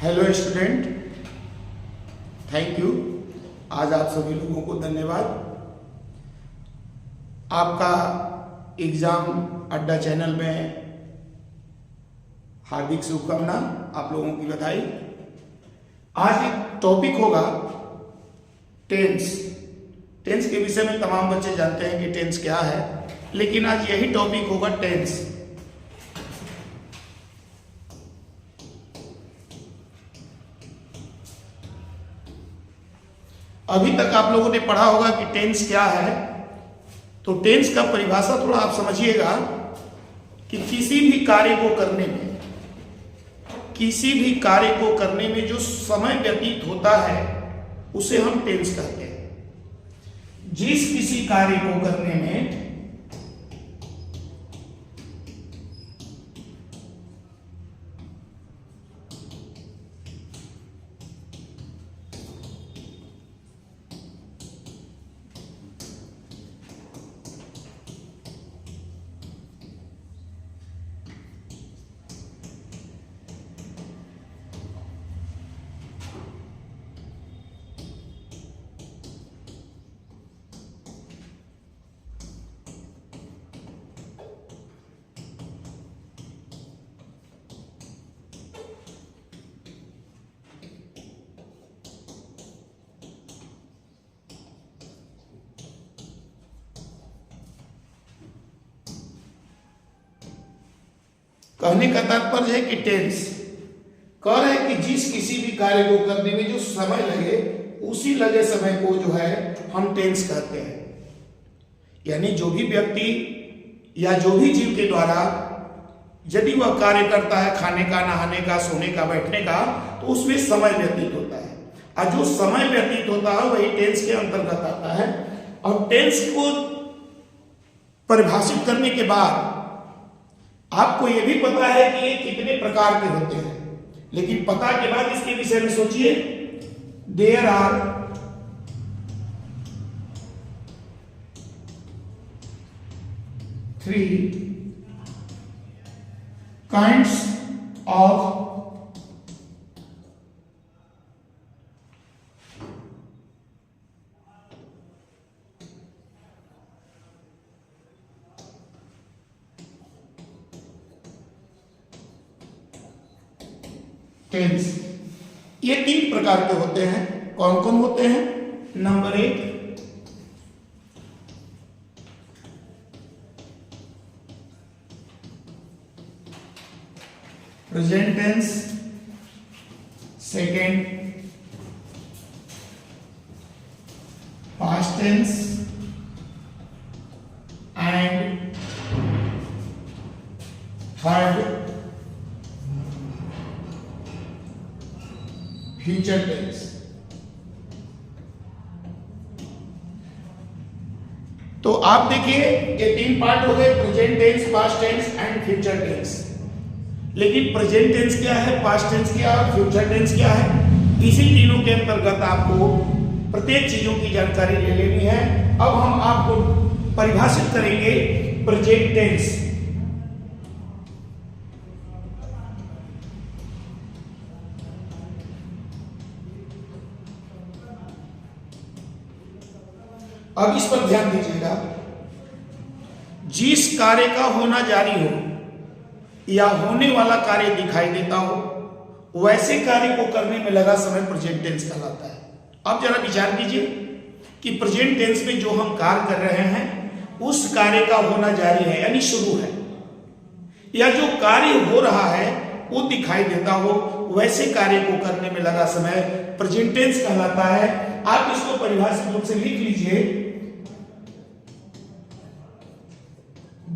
Hello student, thank you. आज आप सभी लोगों को धन्यवाद। आपका एग्ज़ाम अड्डा चैनल में हार्दिक शुभकामना, आप लोगों की बधाई। आज एक टॉपिक होगा टेंस। टेंस के विषय में तमाम बच्चे जानते हैं कि टेंस क्या है, लेकिन आज यही टॉपिक होगा टेंस। अभी तक आप लोगों ने पढ़ा होगा कि टेंस क्या है। तो टेंस का परिभाषा थोड़ा आप समझिएगा कि किसी भी कार्य को करने में जो समय व्यतीत होता है उसे हम टेंस कहते हैं। जिस किसी कार्य को करने में कहने का तात्पर्य है कि टेंस कह रहे हैं कि जिस किसी भी कार्य को करने में जो समय लगे उसी लगे समय को जो है हम टेंस कहते हैं। यानी जो भी व्यक्ति या जो भी जीव के द्वारा यदि वह कार्य करता है, खाने का, नहाने का, सोने का, बैठने का, तो उसमें समय व्यतीत होता है। और जो समय व्यतीत होता है वही टेंस के अंतर्गत आता है। और टेंस को परिभाषित करने के बाद आपको यह भी पता है कि ये कितने प्रकार के होते हैं, लेकिन पता के बाद इसके विषय में सोचिए। There are 3 kinds of tense. ये 3 प्रकार के होते हैं। कौन कौन होते हैं? Number 1 present tense, second past tense and third future tense. तो आप देखिए ये 3 पार्ट हो गए, present tense, past tense and future tense. लेकिन प्रेजेंट टेंस क्या है, पास्ट टेंस क्या है, फ्यूचर टेंस क्या है, इसी तीनों के अंतर्गत आपको प्रत्येक चीजों की जानकारी ले लेनी है। अब हम आपको परिभाषित करेंगे प्रेजेंट टेंस। अब इस पर ध्यान दीजिएगा। जिस कार्य का होना जारी हो या होने वाला कार्य दिखाई देता हो, वैसे कार्य को करने में लगा समय प्रेजेंट टेंस कहलाता है। अब जरा विचार कीजिए कि प्रेजेंट टेंस में जो हम कार्य कर रहे हैं उस कार्य का होना जारी है यानी शुरू है, या जो कार्य हो रहा है वो दिखाई देता हो, वैसे कार्य को करने में लगा समय प्रेजेंट टेंस कहलाता है। आप इसको परिभाषित रूप से लिख लीजिए।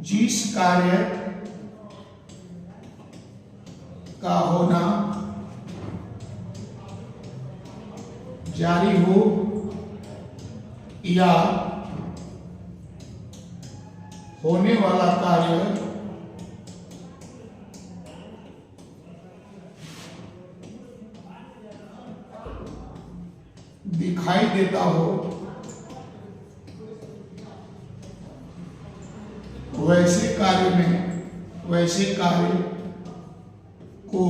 जिस कार्य का होना जारी हो या होने वाला कार्य दिखाई देता हो, वैसे कार्य को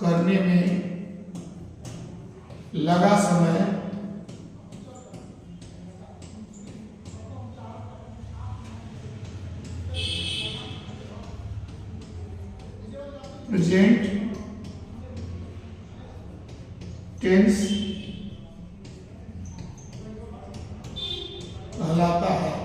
करने करने में लगा समय प्रेजेंट टेंस कहलाता है।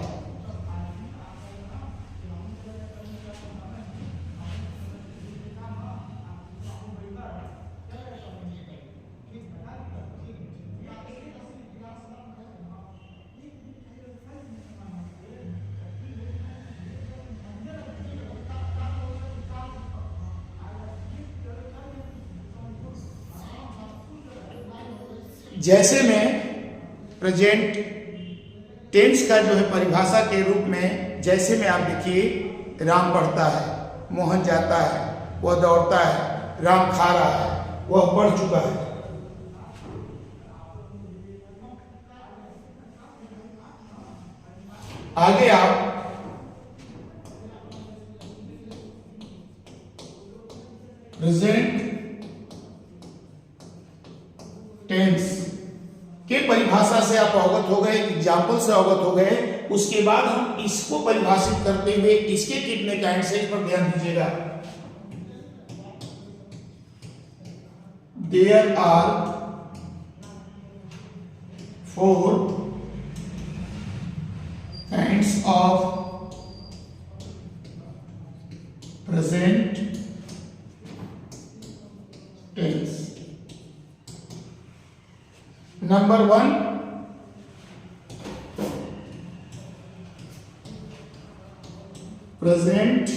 जैसे मैं प्रेजेंट टेंस का जो है परिभाषा के रूप में, जैसे में आप देखिए, राम पढ़ता है, मोहन जाता है, वह दौड़ता है, राम खा रहा है, वह पढ़ चुका है। आगे आप प्रेजेंट टेंस के परिभाषा से आप अवगत हो गए, एग्जाम्पल से अवगत हो गए। उसके बाद हम इसको परिभाषित करते हुए इसके कितने काइंड से, इस पर ध्यान दीजिएगा। There are 4 kinds of present tense. Number 1, present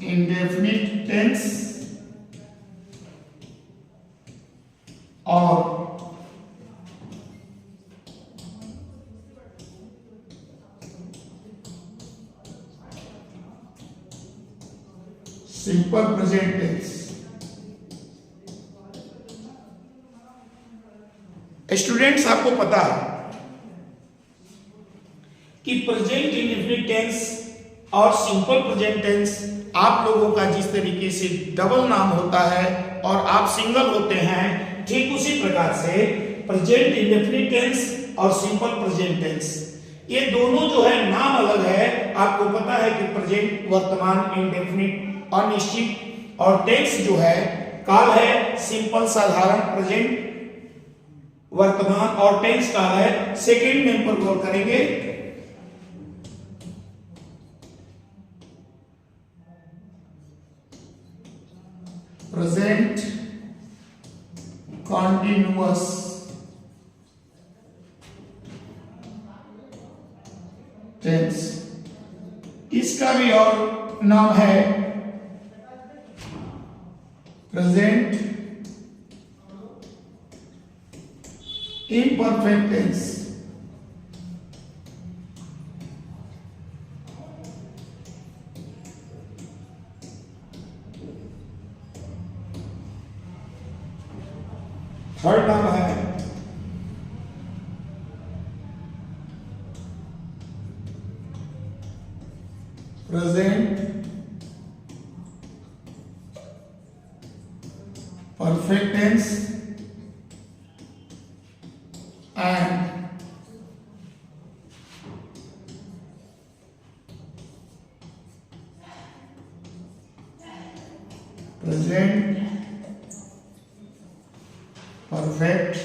indefinite tense और सिंपल प्रेजेंट टेंस। स्टूडेंट्स, आपको पता है कि प्रेजेंट इंडेफिनिट टेंस और सिंपल प्रेजेंट टेंस आप लोगों का जिस तरीके से डबल नाम होता है और आप सिंगल होते हैं, ठीक उसी प्रकार से प्रेजेंट इंडेफिनिट टेंस और सिंपल प्रेजेंट टेंस, ये दोनों जो है नाम अलग है। आपको पता है कि प्रेजेंट वर्तमान इंडेफिनिट अनिश्चित, और टेंस जो है काल है सिंपल साधारण प्रेजेंट वर्तमान, और टेंस काल है सेकेंड नेम पर गौर करेंगे। प्रेजेंट कॉन्टिन्यूअस टेंस, इसका भी और नाम है प्रेजेंट imperfect tense। थर्ड नाम है present perfect tense and present perfect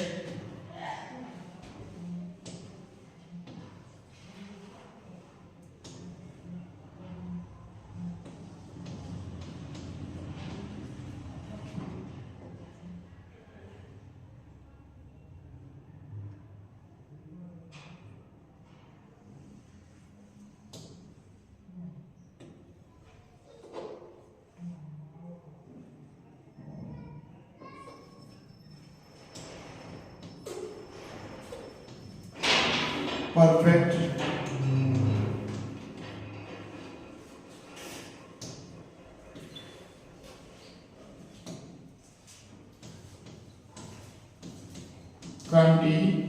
perfect continuous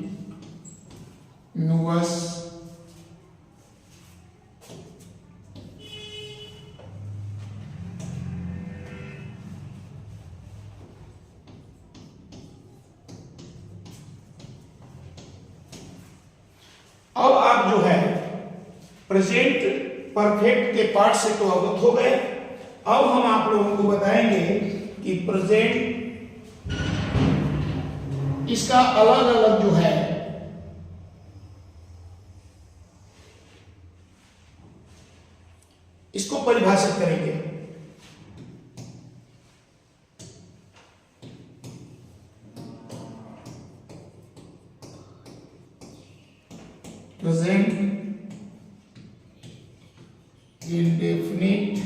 अब आप जो है प्रेजेंट परफेक्ट के पार्ट से तो अवगत हो गए। अब हम आप लोगों को बताएंगे कि प्रेजेंट इसका अलग अलग जो है इसको परिभाषित करेंगे। प्रेजेंट indefinite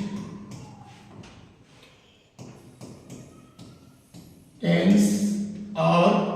tense और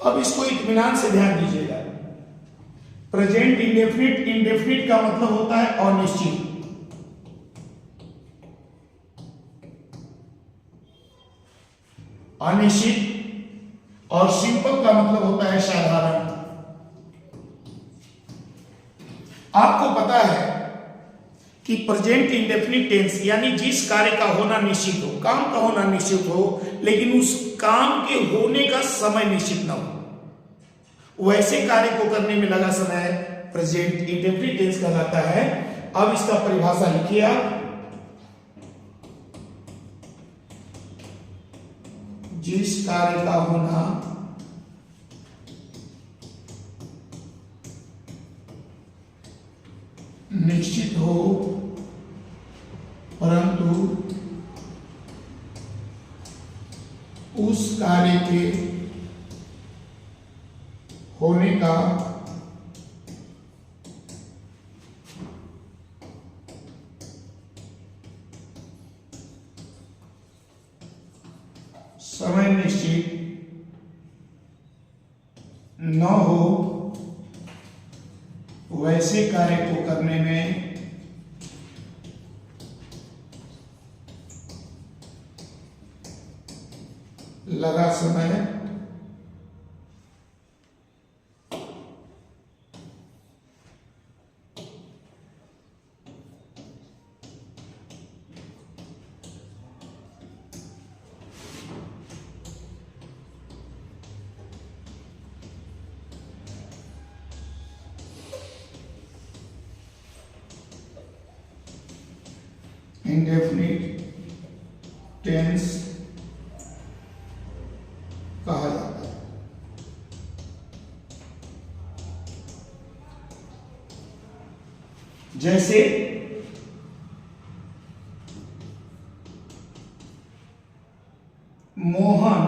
अब इसको इत्मीनान से ध्यान दीजिएगा। प्रेजेंट इंडेफिनिट, इंडेफिनिट का मतलब होता है अनिश्चित। अनिश्चित और सिंपल का मतलब होता है साधारण। आपको पता है कि प्रेजेंट इंडेफिनिट टेंस यानी जिस कार्य का होना निश्चित हो, काम का होना निश्चित हो, लेकिन उस काम के होने का समय निश्चित ना हो, वैसे कार्य को करने में लगा समय प्रेजेंट इंडेफिनिट टेंस कहलाता है। अब इसका परिभाषा लिखिए आप। जिस कार्य का होना निश्चित हो परंतु उस कार्य के होने का समय निश्चित न हो, वैसे कार्य को करने में लगा समय इंडेफिनिट टेंस कहा जाता है। जैसे मोहन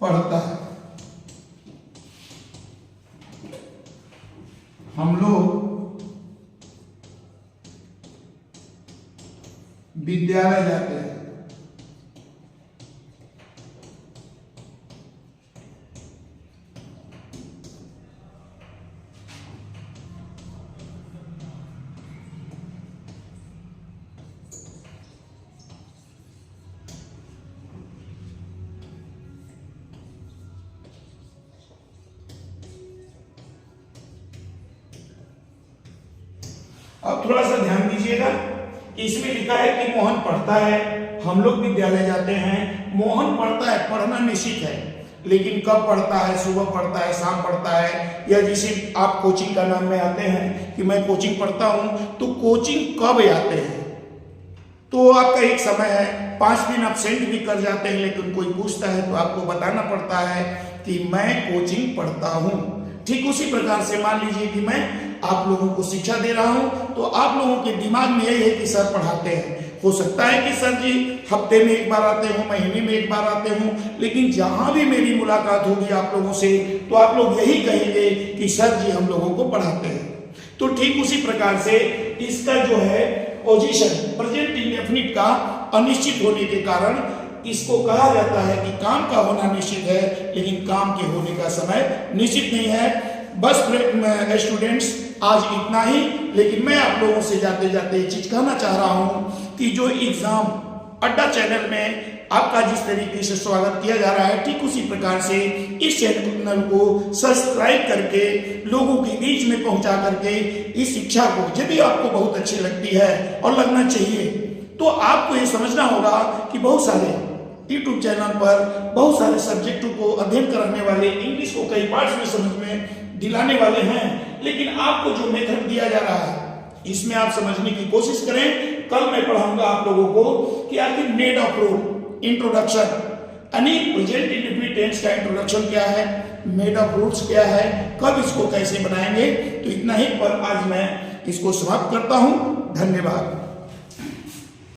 पढ़ता है, हम लोग विद्यालय जाते हैं। अब थोड़ा सा ध्यान दीजिएगा, इसमें लिखा है कि मोहन पढ़ता है, हम लोग विद्यालय जाते हैं। मोहन पढ़ता है, पढ़ना निश्चित है, लेकिन कब पढ़ता है? सुबह पढ़ता है, शाम पढ़ता है, या जिसे आप कोचिंग का नाम में आते हैं कि मैं कोचिंग पढ़ता हूं, तो कोचिंग कब आते हैं? तो आपका एक समय है, 5 दिन एब्सेंट भी कर जाते हैं, लेकिन कोई पूछता है तो आपको बताना पड़ता है कि मैं कोचिंग पढ़ता हूं। ठीक उसी प्रकार से मान लीजिए कि मैं आप लोगों को शिक्षा दे रहा हूं, तो आप लोगों के दिमाग में यही है कि सर पढ़ाते हैं। हो सकता है कि सर जी हफ्ते में एक बार आते हो, महीने में एक बार आते हो, लेकिन जहां भी मेरी मुलाकात होगी आप लोगों से, तो आप लोग यही कहेंगे कि सर जी हम लोगों को पढ़ाते हैं। तो ठीक उसी प्रकार से इसका जो है पोजीशन प्रेजेंट इंडेफिनिट का अनिश्चित होने के कारण इसको कहा जाता है कि काम का होना निश्चित है, लेकिन काम के होने का समय निश्चित नहीं है। बस स्टूडेंट्स, आज इतना ही। लेकिन मैं आप लोगों से जाते जाते ये चीज कहना चाह रहा हूं कि जो एग्जाम अड्डा चैनल में आपका जिस तरीके से स्वागत किया जा रहा है, ठीक उसी प्रकार से इस चैनल को सब्सक्राइब करके लोगों के बीच में पहुंचा करके इस शिक्षा को, यदि आपको बहुत अच्छी लगती है और लगना चाहिए, तो आपको ये समझना होगा कि बहुत सारे यूट्यूब चैनल पर बहुत सारे सब्जेक्टों को अध्ययन कराने वाले, इंग्लिश को कई पार्ट्स में समझ में दिलाने वाले हैं, लेकिन आपको जो मेथड दिया जा रहा है इसमें आप समझने की कोशिश करें। कल मैं पढ़ाऊंगा आप लोगों को कि आखिर मेड ऑफ रूट इंट्रोडक्शन, यानी प्रेजेंट इंडेफिनिट टेंस का इंट्रोडक्शन क्या है, मेड ऑफ रूट्स क्या है, कब इसको कैसे बनाएंगे। तो इतना ही पर आज मैं इसको समाप्त करता हूं। धन्यवाद।